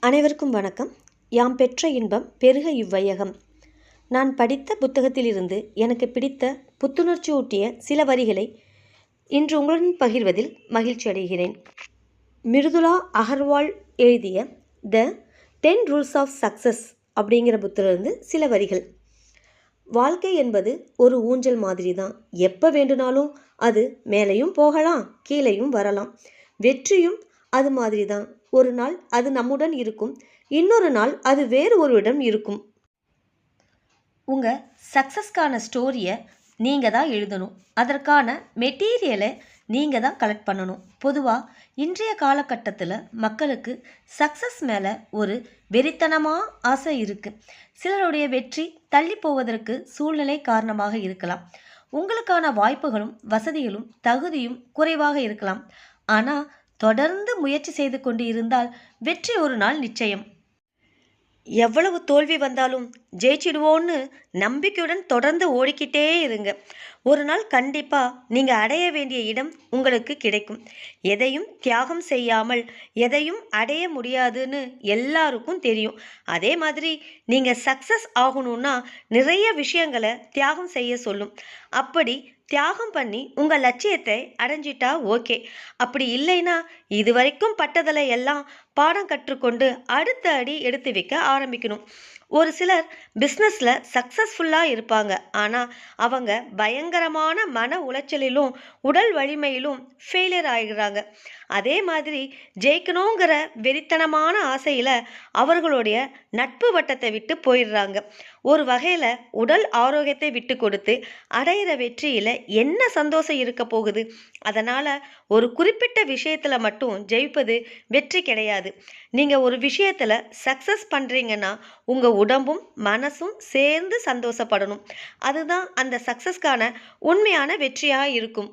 அனைவருக்கும் வணக்கம். யாம் பெற்ற இன்பம் பெருக இவ்வையகம். நான் படித்த புத்தகத்திலிருந்து எனக்கு பிடித்த புத்துணர்ச்சியூட்டிய சில வரிகளை இன்று உங்களுடன் பகிர்வதில் மகிழ்ச்சி அடைகிறேன். மிருதுளா அகர்வால் எழுதிய த 10 ரூல்ஸ் ஆஃப் சக்சஸ் அப்படிங்கிற புத்தகத்திலிருந்து சில வரிகள். வாழ்க்கை என்பது ஒரு ஊஞ்சல் மாதிரி தான். எப்போ வேண்டுனாலும் அது மேலேயும் போகலாம், கீழேயும் வரலாம். வெற்றியும் அது மாதிரி தான். ஒரு நாள் அது நம்முடன் இருக்கும், இன்னொரு நாள் அது வேறு ஒருவரிடம் இருக்கும். உங்கள் சக்ஸஸ்க்கான ஸ்டோரியை நீங்கள் தான் எழுதணும். அதற்கான மெட்டீரியலை நீங்கள் தான் கலெக்ட் பண்ணணும். பொதுவாக இன்றைய காலகட்டத்தில் மக்களுக்கு சக்ஸஸ் மேலே ஒரு வெறித்தனமாக ஆசை இருக்குது. சிலருடைய வெற்றி தள்ளி போவதற்கு சூழ்நிலை காரணமாக இருக்கலாம். உங்களுக்கான வாய்ப்புகளும் வசதிகளும் தகுதியும் குறைவாக இருக்கலாம். ஆனால் தொடர்ந்து முயற்சி செய்து கொண்டு இருந்தால் வெற்றி ஒரு நாள் நிச்சயம். எவ்வளவு தோல்வி வந்தாலும் ஜெயிச்சிடுவோன்னு நம்பிக்கையுடன் தொடர்ந்து ஓடிக்கிட்டே இருங்க. ஒரு நாள் கண்டிப்பாக நீங்கள் அடைய வேண்டிய இடம் உங்களுக்கு கிடைக்கும். எதையும் தியாகம் செய்யாமல் எதையும் அடைய முடியாதுன்னு எல்லாருக்கும் தெரியும். அதே மாதிரி நீங்கள் சக்ஸஸ் ஆகணும்னா நிறைய விஷயங்களை தியாகம் செய்ய சொல்லும். அப்படி தியாகம் பண்ணி உங்கள் லட்சியத்தை அடைஞ்சிட்டா ஓகே. அப்படி இல்லைன்னா இதுவரைக்கும் பட்டதில் எல்லாம் பாடம் கற்றுக்கொண்டு அடுத்த அடி எடுத்து வைக்க ஆரம்பிக்கணும். ஒரு சிலர் பிஸ்னஸில் சக்ஸஸ்ஃபுல்லாக இருப்பாங்க. ஆனால் அவங்க பயங்கரமான மன உளைச்சலிலும் உடல் வலிமையிலும் ஃபெயிலியர் ஆகிடுறாங்க. அதே மாதிரி ஜெயிக்கணுங்கிற வெறித்தனமான ஆசையில் அவர்களுடைய நட்பு வட்டத்தை விட்டு போயிடுறாங்க. ஒரு வகையில் உடல் ஆரோக்கியத்தை விட்டு கொடுத்து அடையிற வெற்றியில் என்ன சந்தோஷம் இருக்க போகுது? அதனால் ஒரு குறிப்பிட்ட விஷயத்தில் மட்டும் ஜெயிப்பது வெற்றி கிடையாது. நீங்கள் ஒரு விஷயத்தில் சக்ஸஸ் பண்ணுறீங்கன்னா உங்கள் உடம்பும் மனசும் சேர்ந்து சந்தோஷப்படணும். அதுதான் அந்த சக்ஸஸ்க்கான உண்மையான வெற்றியாக இருக்கும்.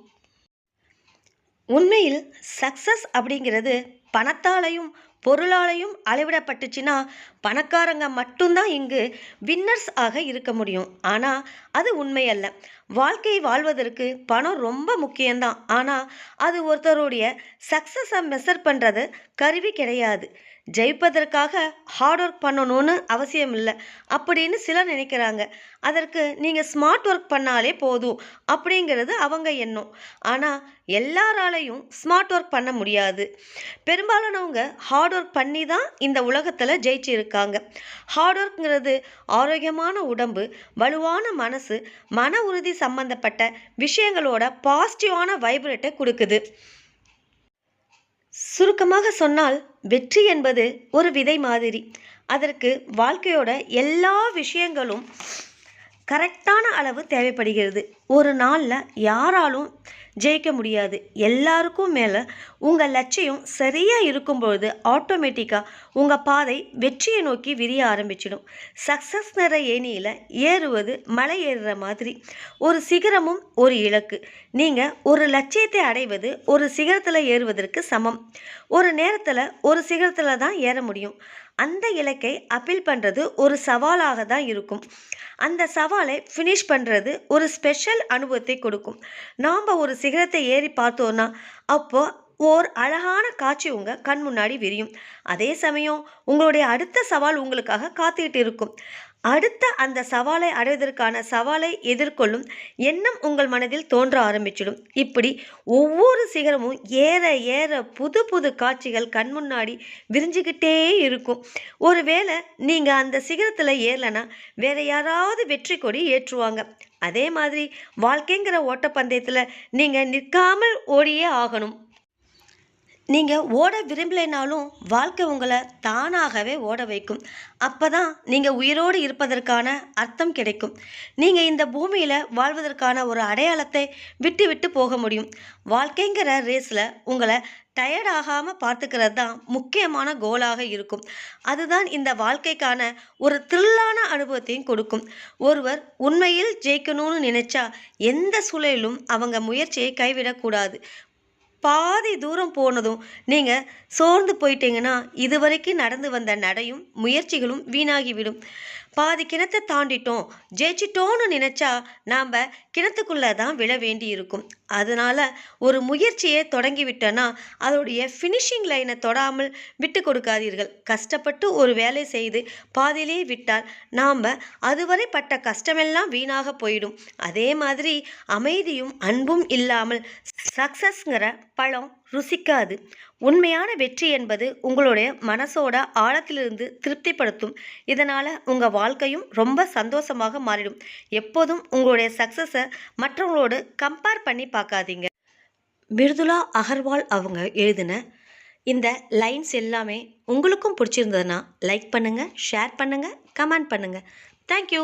உண்மையில் சக்ஸஸ் அப்படிங்கிறது பணத்தாலையும் பொருளாலையும் அளவிடப்பட்டுச்சுன்னா பணக்காரங்க மட்டும்தான் இங்கு வின்னர்ஸ் ஆக இருக்க முடியும். ஆனால் அது உண்மையல்ல. வாழ்க்கை வாழ்வதற்கு பணம் ரொம்ப முக்கியம்தான். ஆனால் அது ஒருத்தருடைய சக்ஸஸை மெஷர் பண்ணுறது கருவி கிடையாது. ஜெயிப்பதற்காக ஹார்ட் ஒர்க் பண்ணணும்னு அவசியம் இல்லை அப்படின்னு சிலர் நினைக்கிறாங்க. அதற்கு நீங்கள் ஸ்மார்ட் ஒர்க் பண்ணாலே போதும் அப்படிங்கிறது அவங்க எண்ணம். ஆனால் எல்லாராலையும் ஸ்மார்ட் ஒர்க் பண்ண முடியாது. பெரும்பாலானவங்க ஹார்ட் ஒர்க் பண்ணி தான் இந்த உலகத்தில் ஜெயிச்சு இருக்காங்க. ஹார்ட் ஒர்க்ங்கிறது ஆரோக்கியமான உடம்பு, வலுவான மனசு, மன உறுதி சம்பந்தப்பட்ட விஷயங்களோட பாசிட்டிவான வைப்ரேட்டை கொடுக்குது. சுருக்கமாக சொன்னால் வெற்றி என்பது ஒரு விதை மாதிரி. அதற்கு வாழ்க்கையோட எல்லா விஷயங்களும் கரெக்டான அளவு தேவைப்படுகிறது. ஒரு நாளில் யாராலும் ஜெயிக்க முடியாது. எல்லாருக்கும் மேலே உங்கள் லட்சியம் சரியாக இருக்கும்பொழுது ஆட்டோமேட்டிக்காக உங்கள் பாதை வெற்றியை நோக்கி விரிய ஆரம்பிச்சிடும். சக்ஸஸ் நிற ஏணியில் ஏறுவது மலை ஏறுற மாதிரி. ஒரு சிகரமும் ஒரு இலக்கு. நீங்கள் ஒரு லட்சியத்தை அடைவது ஒரு சிகரத்தில் ஏறுவதற்கு சமம். ஒரு நேரத்தில் ஒரு சிகரத்தில் தான் ஏற முடியும். அந்த இலக்கை அப்பீல் பண்ணுறது ஒரு சவாலாக தான் இருக்கும். அந்த சவாலை ஃபினிஷ் பண்ணுறது ஒரு ஸ்பெஷல் அனுபவத்தை கொடுக்கும். நாம் ஒரு சிகரத்தை ஏறி பார்த்தோன்னா அப்போ ஓர் அழகான காட்சி உங்கள் கண் முன்னாடி விரியும். அதே சமயம் உங்களுடைய அடுத்த சவால் உங்களுக்காக காத்துக்கிட்டு இருக்கும். அடுத்த அந்த சவாலை அடைவதற்கான சவாலை எதிர்கொள்ளும் எண்ணம் உங்கள் மனதில் தோன்ற ஆரம்பிச்சிடும். இப்படி ஒவ்வொரு சிகரமும் ஏற ஏற புது புது காட்சிகள் கண் முன்னாடி விரிஞ்சுக்கிட்டே இருக்கும். ஒருவேளை நீங்கள் அந்த சிகரத்தில் ஏறலைன்னா வேற யாராவது வெற்றி கொடி ஏற்றுவாங்க. அதே மாதிரி வாழ்க்கைங்கிற ஓட்டப்பந்தயத்தில் நீங்கள் நிற்காமல் ஓடியே ஆகணும். நீங்கள் ஓட விரும்பலைனாலும் வாழ்க்கை உங்களை தானாகவே ஓட வைக்கும். அப்போ தான் நீங்கள் உயிரோடு இருப்பதற்கான அர்த்தம் கிடைக்கும். நீங்கள் இந்த பூமியில் வாழ்வதற்கான ஒரு அடையாளத்தை விட்டு விட்டு போக முடியும். வாழ்க்கைங்கிற ரேஸில் உங்களை டயர்ட் ஆகாமல் பார்த்துக்கிறது தான் முக்கியமான கோலாக இருக்கும். அதுதான் இந்த வாழ்க்கைக்கான ஒரு த்ரில்லான அனுபவத்தையும் கொடுக்கும். ஒருவர் உண்மையில் ஜெயிக்கணும்னு நினைச்சா எந்த சூழலிலும் அவங்க முயற்சியை கைவிடக்கூடாது. பாதி தூரம் போனதும் நீங்கள் சோர்ந்து போயிட்டீங்கன்னா இதுவரைக்கும் நடந்து வந்த நடையும் முயற்சிகளும் வீணாகிவிடும். பாதி கிணத்தை தாண்டிட்டோம், ஜெயிச்சிட்டோன்னு நினச்சா நாம் கிணத்துக்குள்ளே தான் விழ வேண்டி இருக்கும். அதனால் ஒரு முயற்சியை தொடங்கிவிட்டோன்னா அதோடைய ஃபினிஷிங் லைனை தொடாமல் விட்டு கொடுக்காதீர்கள். கஷ்டப்பட்டு ஒரு வேலை செய்து பாதியிலே விட்டால் நாம் அதுவரை பட்ட கஷ்டமெல்லாம் வீணாக போயிடும். அதே மாதிரி அமைதியும் அன்பும் இல்லாமல் சக்ஸஸ்ங்கிற பழம் ருசிக்காது. உண்மையான வெற்றி என்பது உங்களுடைய மனசோட ஆழத்திலிருந்து திருப்திப்படுத்தும். இதனால் உங்கள் வாழ்க்கையும் ரொம்ப சந்தோஷமாக மாறிடும். எப்போதும் உங்களுடைய சக்ஸஸை மற்றவங்களோடு கம்பேர் பண்ணி பார்க்காதீங்க. மிருதுளா அகர்வால் அவங்க எழுதின இந்த லைன்ஸ் எல்லாமே உங்களுக்கும் பிடிச்சிருந்ததுன்னா லைக் பண்ணுங்கள், ஷேர் பண்ணுங்கள், கமெண்ட் பண்ணுங்கள். தேங்க்யூ.